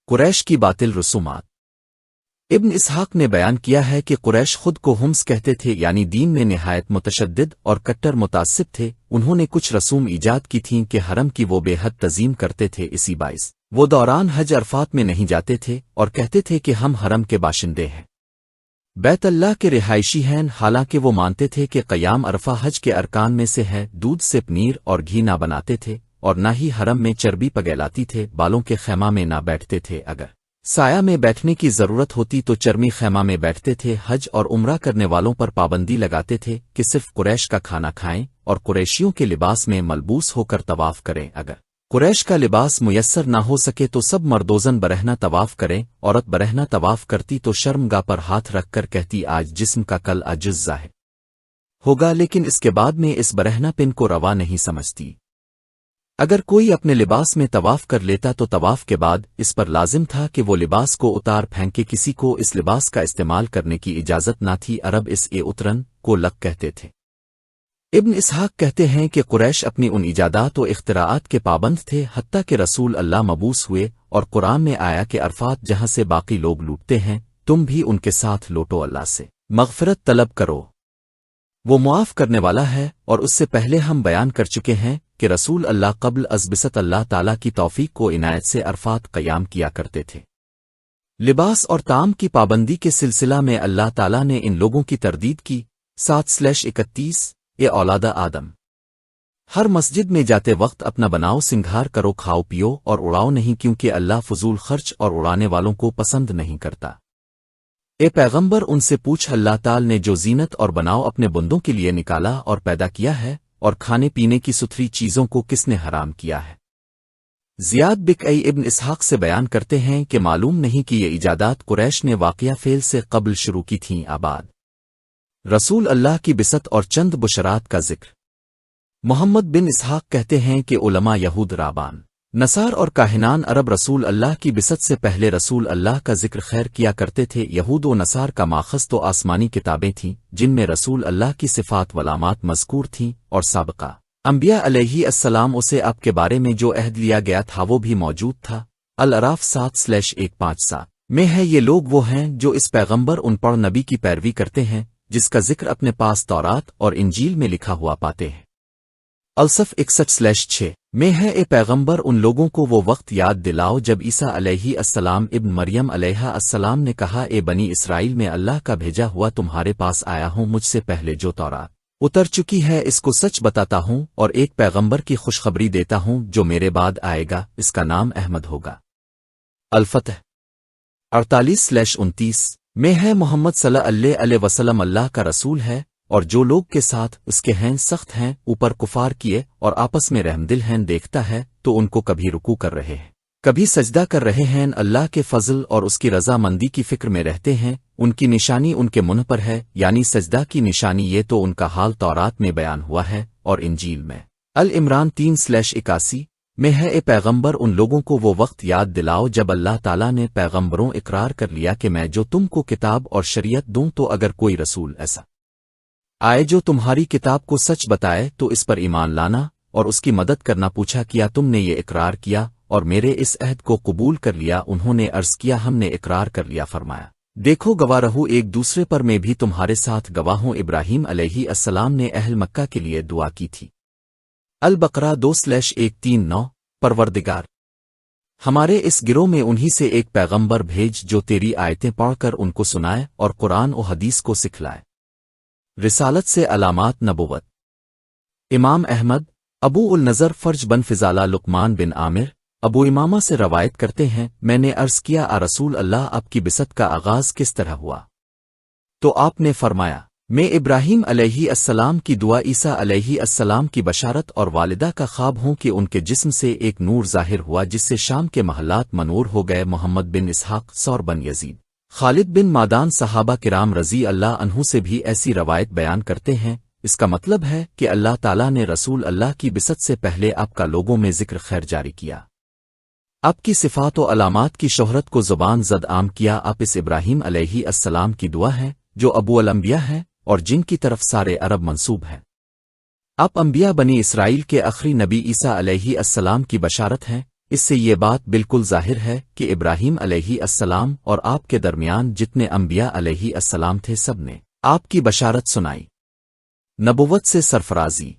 قریش کی باطل رسومات۔ ابن اسحاق نے بیان کیا ہے کہ قریش خود کو ہمس کہتے تھے، یعنی دین میں نہایت متشدد اور کٹر متعصب تھے۔ انہوں نے کچھ رسوم ایجاد کی تھیں کہ حرم کی وہ بے حد تعظیم کرتے تھے، اسی باعث وہ دوران حج عرفات میں نہیں جاتے تھے اور کہتے تھے کہ ہم حرم کے باشندے ہیں، بیت اللہ کے رہائشی ہیں، حالانکہ وہ مانتے تھے کہ قیام عرفہ حج کے ارکان میں سے ہے۔ دودھ سے پنیر اور گھی نہ بناتے تھے اور نہ ہی حرم میں چربی پگیلاتی تھے، بالوں کے خیمہ میں نہ بیٹھتے تھے، اگر سایہ میں بیٹھنے کی ضرورت ہوتی تو چرمی خیمہ میں بیٹھتے تھے۔ حج اور عمرہ کرنے والوں پر پابندی لگاتے تھے کہ صرف قریش کا کھانا کھائیں اور قریشیوں کے لباس میں ملبوس ہو کر طواف کریں۔ اگر قریش کا لباس میسر نہ ہو سکے تو سب مردوزن برہنہ طواف کریں۔ عورت برہنہ طواف کرتی تو شرمگاہ پر ہاتھ رکھ کر کہتی آج جسم کا کل عجز ظاہر ہوگا، لیکن اس کے بعد میں اس برہنہ پن کو روا نہیں سمجھتی۔ اگر کوئی اپنے لباس میں طواف کر لیتا تو طواف کے بعد اس پر لازم تھا کہ وہ لباس کو اتار پھینکے، کسی کو اس لباس کا استعمال کرنے کی اجازت نہ تھی۔ عرب اس اترن کو لک کہتے تھے۔ ابن اسحاق کہتے ہیں کہ قریش اپنی ان ایجادات و اختراعات کے پابند تھے، حتیٰ کہ رسول اللہ مبعوث ہوئے اور قرآن میں آیا کہ عرفات جہاں سے باقی لوگ لوٹتے ہیں تم بھی ان کے ساتھ لوٹو، اللہ سے مغفرت طلب کرو، وہ معاف کرنے والا ہے۔ اور اس سے پہلے ہم بیان کر چکے ہیں کہ رسول اللہ قبل از بعثت اللہ تعالیٰ کی توفیق کو عنایت سے عرفات قیام کیا کرتے تھے۔ لباس اور طعام کی پابندی کے سلسلہ میں اللہ تعالیٰ نے ان لوگوں کی تردید کی۔ 7/31 اے اولاد آدم، ہر مسجد میں جاتے وقت اپنا بناؤ سنگھار کرو، کھاؤ پیو اور اڑاؤ نہیں، کیونکہ اللہ فضول خرچ اور اڑانے والوں کو پسند نہیں کرتا۔ اے پیغمبر ان سے پوچھ، اللہ تعالی نے جو زینت اور بناؤ اپنے بندوں کے لیے نکالا اور پیدا کیا ہے، اور کھانے پینے کی ستھری چیزوں کو کس نے حرام کیا ہے؟ زیاد بکئی ابن اسحاق سے بیان کرتے ہیں کہ معلوم نہیں کہ یہ ایجادات قریش نے واقعہ فعل سے قبل شروع کی تھیں۔ آباد رسول اللہ کی بعثت اور چند بشرات کا ذکر۔ محمد بن اسحاق کہتے ہیں کہ علماء یہود، رابان، نصار اور کاہنان عرب رسول اللہ کی بعثت سے پہلے رسول اللہ کا ذکر خیر کیا کرتے تھے۔ یہود و نصار کا ماخذ تو آسمانی کتابیں تھیں جن میں رسول اللہ کی صفات و علامات مذکور تھیں، اور سابقہ انبیاء علیہ السلام اسے آپ کے بارے میں جو عہد لیا گیا تھا وہ بھی موجود تھا۔ الاعراف 7/157 میں ہے یہ لوگ وہ ہیں جو اس پیغمبر ان پڑھ نبی کی پیروی کرتے ہیں جس کا ذکر اپنے پاس تورات اور انجیل میں لکھا ہوا پاتے ہیں۔ الصف 61/6 میں ہے اے پیغمبر ان لوگوں کو وہ وقت یاد دلاؤ جب عیسیٰ علیہ السلام ابن مریم علیہ السلام نے کہا، اے بنی اسرائیل، میں اللہ کا بھیجا ہوا تمہارے پاس آیا ہوں، مجھ سے پہلے جو تورات اتر چکی ہے اس کو سچ بتاتا ہوں، اور ایک پیغمبر کی خوشخبری دیتا ہوں جو میرے بعد آئے گا، اس کا نام احمد ہوگا۔ الفتح 48/29 میں ہے محمد صلی اللہ علیہ وسلم اللہ کا رسول ہے، اور جو لوگ کے ساتھ اس کے ہیں سخت ہیں، اوپر کفار کیے اور آپس میں رحمدل ہیں، دیکھتا ہے تو ان کو کبھی رکوع کر رہے ہیں کبھی سجدہ کر رہے ہیں، اللہ کے فضل اور اس کی رضا مندی کی فکر میں رہتے ہیں۔ ان کی نشانی ان کے منہ پر ہے، یعنی سجدہ کی نشانی، یہ تو ان کا حال تورات میں بیان ہوا ہے اور انجیل میں۔ العمران 3/81 میں ہے اے پیغمبر ان لوگوں کو وہ وقت یاد دلاؤ جب اللہ تعالیٰ نے پیغمبروں اقرار کر لیا کہ میں جو تم کو کتاب اور شریعت دوں، تو اگر کوئی رسول ایسا آئے جو تمہاری کتاب کو سچ بتائے تو اس پر ایمان لانا اور اس کی مدد کرنا۔ پوچھا کیا تم نے یہ اقرار کیا اور میرے اس عہد کو قبول کر لیا؟ انہوں نے عرض کیا ہم نے اقرار کر لیا۔ فرمایا دیکھو گواہ رہو ایک دوسرے پر، میں بھی تمہارے ساتھ گواہ ہوں۔ ابراہیم علیہ السلام نے اہل مکہ کے لیے دعا کی تھی۔ البقرہ 2/139 پروردگار، ہمارے اس گروہ میں انہی سے ایک پیغمبر بھیج جو تیری آیتیں پڑھ کر ان کو سنائے اور قرآن و حدیث کو سکھلائے۔ رسالت سے علامات نبوت۔ امام احمد، ابو النظر فرج بن فضالہ، لقمان بن عامر، ابو امامہ سے روایت کرتے ہیں، میں نے عرض کیا آ رسول اللہ، آپ کی بعثت کا آغاز کس طرح ہوا؟ تو آپ نے فرمایا میں ابراہیم علیہ السلام کی دعا، عیسیٰ علیہ السلام کی بشارت اور والدہ کا خواب ہوں کہ ان کے جسم سے ایک نور ظاہر ہوا جس سے شام کے محلات منور ہو گئے۔ محمد بن اسحاق، ثور بن یزید، خالد بن مادان صحابہ کرام رضی اللہ عنہ سے بھی ایسی روایت بیان کرتے ہیں۔ اس کا مطلب ہے کہ اللہ تعالیٰ نے رسول اللہ کی بعثت سے پہلے آپ کا لوگوں میں ذکر خیر جاری کیا، آپ کی صفات و علامات کی شہرت کو زبان زد عام کیا۔ آپ اس ابراہیم علیہ السلام کی دعا ہے جو ابو الانبیاء ہے اور جن کی طرف سارے عرب منسوب ہیں۔ آپ انبیاء بنی اسرائیل کے آخری نبی عیسیٰ علیہ السلام کی بشارت ہیں اس سے یہ بات بالکل ظاہر ہے کہ ابراہیم علیہ السلام اور آپ کے درمیان جتنے انبیاء علیہ السلام تھے سب نے آپ کی بشارت سنائی۔ نبوت سے سرفرازی۔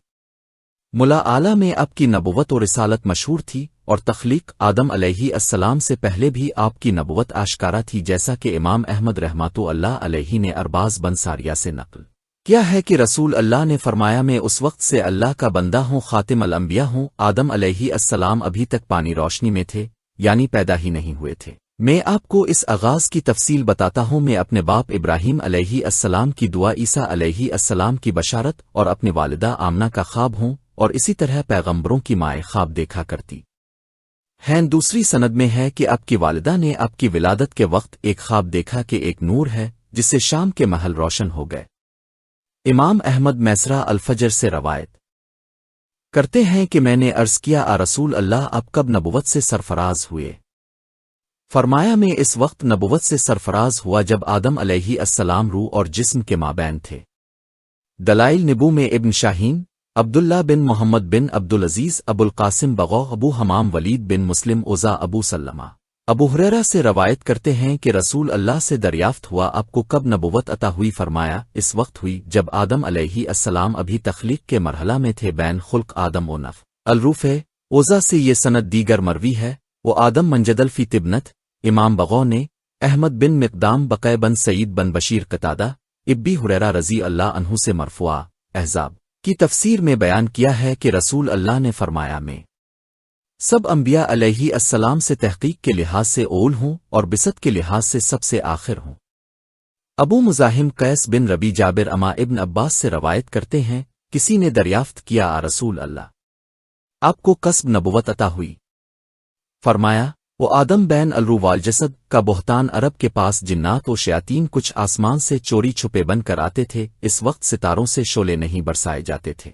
ملا اعلیٰ میں آپ کی نبوت و رسالت مشہور تھی، اور تخلیق آدم علیہ السلام سے پہلے بھی آپ کی نبوت آشکارا تھی، جیسا کہ امام احمد رحمۃ اللہ علیہ نے ارباز بن ساریہ سے نقل کیا ہے کہ رسول اللہ نے فرمایا، میں اس وقت سے اللہ کا بندہ ہوں، خاتم الانبیاء ہوں۔ آدم علیہ السلام ابھی تک پانی روشنی میں تھے، یعنی پیدا ہی نہیں ہوئے تھے۔ میں آپ کو اس آغاز کی تفصیل بتاتا ہوں۔ میں اپنے باپ ابراہیم علیہ السلام کی دعا، عیسیٰ علیہ السلام کی بشارت اور اپنی والدہ آمنہ کا خواب ہوں، اور اسی طرح پیغمبروں کی مائیں خواب دیکھا کرتی ہیں۔ دوسری سند میں ہے کہ آپ کی والدہ نے آپ کی ولادت کے وقت ایک خواب دیکھا کہ ایک نور ہے جس سے شام کے محل روشن ہو گئے۔ امام احمد میسرہ الفجر سے روایت کرتے ہیں کہ میں نے عرض کیا، آ رسول اللہ آپ کب نبوت سے سرفراز ہوئے؟ فرمایا، میں اس وقت نبوت سے سرفراز ہوا جب آدم علیہ السلام روح اور جسم کے مابین تھے۔ دلائل نبو میں ابن شاہین، عبداللہ بن محمد بن عبدالعزیز ابو القاسم بغو، ابو حمام ولید بن مسلم اوزا، ابو سلمہ ابو ہریرہ سے روایت کرتے ہیں کہ رسول اللہ سے دریافت ہوا، آپ کو کب نبوت عطا ہوئی؟ فرمایا، اس وقت ہوئی جب آدم علیہ السلام ابھی تخلیق کے مرحلہ میں تھے، بین خلق آدم و نف الروف اوزا سے یہ سند دیگر مروی ہے۔ وہ آدم منجدل فی تبنت، امام بغو نے احمد بن مقدام بقع بن سعید بن بشیر قتادہ ابی ہریرہ رضی اللہ عنہ سے مرفوع احزاب کی تفسیر میں بیان کیا ہے کہ رسول اللہ نے فرمایا، میں سب انبیاء علیہ السلام سے تحقیق کے لحاظ سے اول ہوں اور بست کے لحاظ سے سب سے آخر ہوں۔ ابو مزاحم قیس بن ربی جابر اما ابن عباس سے روایت کرتے ہیں، کسی نے دریافت کیا، آ رسول اللہ آپ کو کسب نبوت عطا ہوئی؟ فرمایا، وہ آدم بین الروح والجسد کا بہتان عرب کے پاس جنات و شیاطین کچھ آسمان سے چوری چھپے بن کر آتے تھے، اس وقت ستاروں سے شعلے نہیں برسائے جاتے تھے۔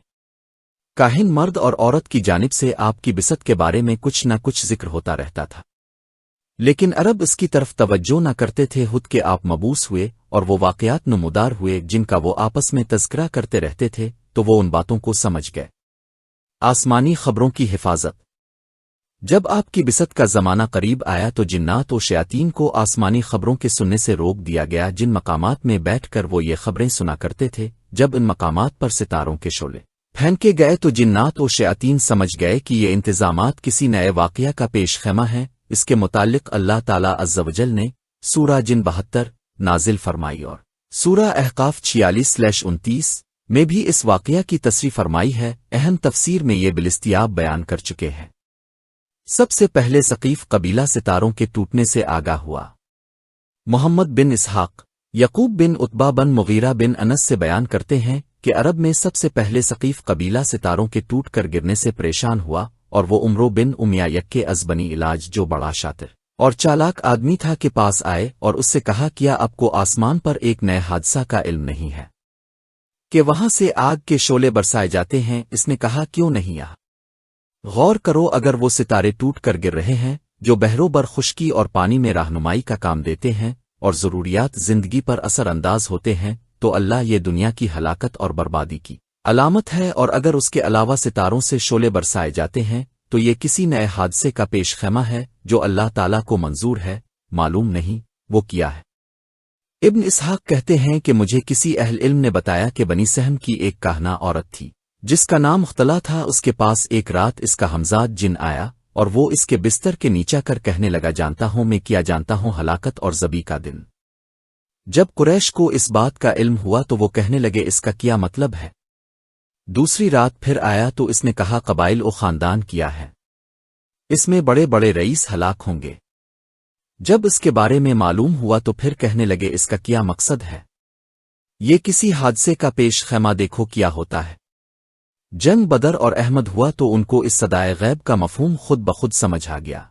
کاہن مرد اور عورت کی جانب سے آپ کی بست کے بارے میں کچھ نہ کچھ ذکر ہوتا رہتا تھا، لیکن عرب اس کی طرف توجہ نہ کرتے تھے۔ خود کے آپ مبوس ہوئے اور وہ واقعات نمودار ہوئے جن کا وہ آپس میں تذکرہ کرتے رہتے تھے، تو وہ ان باتوں کو سمجھ گئے۔ آسمانی خبروں کی حفاظت۔ جب آپ کی بست کا زمانہ قریب آیا تو جنات و شیاطین کو آسمانی خبروں کے سننے سے روک دیا گیا، جن مقامات میں بیٹھ کر وہ یہ خبریں سنا کرتے تھے۔ جب ان مقامات پر ستاروں کے شعلے پھینکے گئے تو جنات و شیاطین سمجھ گئے کہ یہ انتظامات کسی نئے واقعہ کا پیش خیمہ ہے۔ اس کے متعلق اللہ تعالیٰ عز و جل نے سورہ جن 72 نازل فرمائی، اور سورہ احقاف 46-29 میں بھی اس واقعہ کی تصریح فرمائی ہے۔ اہم تفسیر میں یہ بالاستیاب بیان کر چکے ہیں۔ سب سے پہلے ثقیف قبیلہ ستاروں کے ٹوٹنے سے آگاہ ہوا۔ محمد بن اسحاق، یعقوب بن عتبہ بن مغیرہ بن انس سے بیان کرتے ہیں کہ عرب میں سب سے پہلے ثقیف قبیلہ ستاروں کے ٹوٹ کر گرنے سے پریشان ہوا، اور وہ عمرو بن امیہ یکے ازبنی علاج، جو بڑا شاطر اور چالاک آدمی تھا، کے پاس آئے اور اس سے کہا، کیا آپ کو آسمان پر ایک نئے حادثہ کا علم نہیں ہے کہ وہاں سے آگ کے شعلے برسائے جاتے ہیں؟ اس نے کہا، کیوں نہیں آ غور کرو، اگر وہ ستارے ٹوٹ کر گر رہے ہیں جو بحروں بر خشکی اور پانی میں رہنمائی کا کام دیتے ہیں اور ضروریات زندگی پر اثر انداز ہوتے ہیں، تو اللہ یہ دنیا کی ہلاکت اور بربادی کی علامت ہے، اور اگر اس کے علاوہ ستاروں سے شعلے برسائے جاتے ہیں تو یہ کسی نئے حادثے کا پیش خیمہ ہے جو اللہ تعالیٰ کو منظور ہے، معلوم نہیں وہ کیا ہے۔ ابن اسحاق کہتے ہیں کہ مجھے کسی اہل علم نے بتایا کہ بنی سہم کی ایک کاہنہ عورت تھی جس کا نام مختلع تھا۔ اس کے پاس ایک رات اس کا ہمزاد جن آیا اور وہ اس کے بستر کے نیچا کر کہنے لگا، جانتا ہوں میں کیا جانتا ہوں ہلاکت اور ذبی کا دن۔ جب قریش کو اس بات کا علم ہوا تو وہ کہنے لگے، اس کا کیا مطلب ہے؟ دوسری رات پھر آیا تو اس نے کہا، قبائل و خاندان کیا ہے، اس میں بڑے بڑے رئیس ہلاک ہوں گے۔ جب اس کے بارے میں معلوم ہوا تو پھر کہنے لگے، اس کا کیا مقصد ہے؟ یہ کسی حادثے کا پیش خیمہ دیکھو کیا ہوتا ہے۔ جنگ بدر اور احمد ہوا تو ان کو اس صدائے غیب کا مفہوم خود بخود سمجھ آ گیا۔